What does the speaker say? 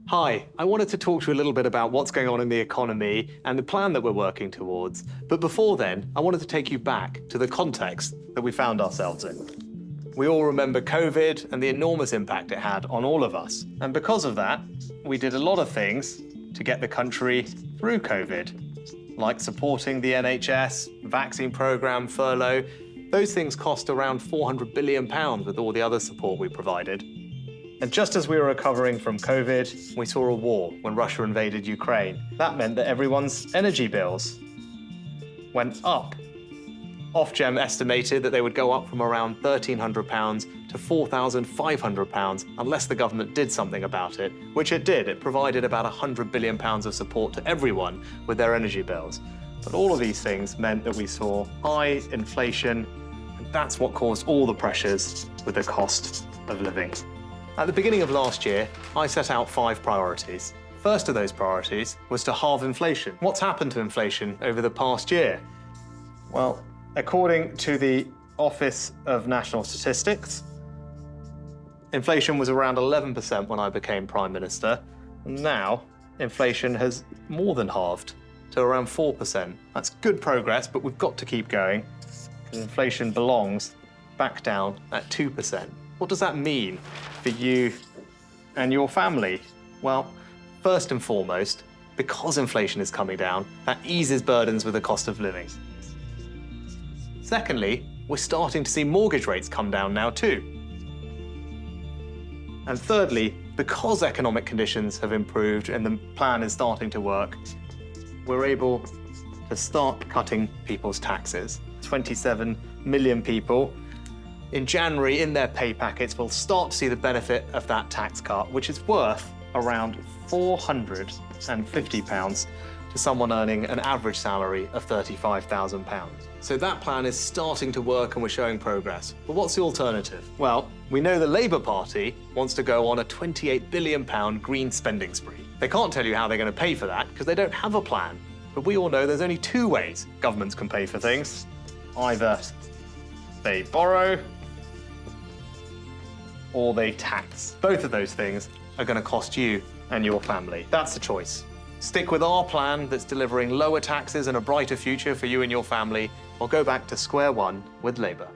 Hi, I wanted to talk to you a little bit about what's going on in the economy and the plan that we're working towards. But before then, I wanted to take you back to the context that we found ourselves in. We all remember COVID and the enormous impact it had on all of us. And because of that, we did a lot of things to get the country through COVID, like supporting the NHS, vaccine programme, furlough. Those things cost around £400 billion with all the other support we provided. And just as we were recovering from COVID, we saw a war when Russia invaded Ukraine. That meant that everyone's energy bills went up. Ofgem estimated that they would go up from around £1,300 to £4,500 unless the government did something about it, which it did. It provided about £100 billion of support to everyone with their energy bills. But all of these things meant that we saw high inflation, and that's what caused all the pressures with the cost of living. At the beginning of last year, I set out 5 priorities. First of those priorities was to halve inflation. What's happened to inflation over the past year? Well, according to the Office of National Statistics, inflation was around 11% when I became Prime Minister. Now, inflation has more than halved to around 4%. That's good progress, but we've got to keep going. Inflation belongs back down at 2%. What does that mean for you and your family? Well, first and foremost, because inflation is coming down, that eases burdens with the cost of living. Secondly, we're starting to see mortgage rates come down now too. And thirdly, because economic conditions have improved and the plan is starting to work, we're able to start cutting people's taxes. 27 million people in January, in their pay packets, will start to see the benefit of that tax cut, which is worth around £450 to someone earning an average salary of £35,000. So that plan is starting to work and we're showing progress. But what's the alternative? Well, we know the Labour Party wants to go on a £28 billion green spending spree. They can't tell you how they're going to pay for that because they don't have a plan. But we all know there's only 2 ways governments can pay for things. Either they borrow or they tax. Both of those things are going to cost you and your family. That's the choice. Stick with our plan that's delivering lower taxes and a brighter future for you and your family, or go back to square one with Labour.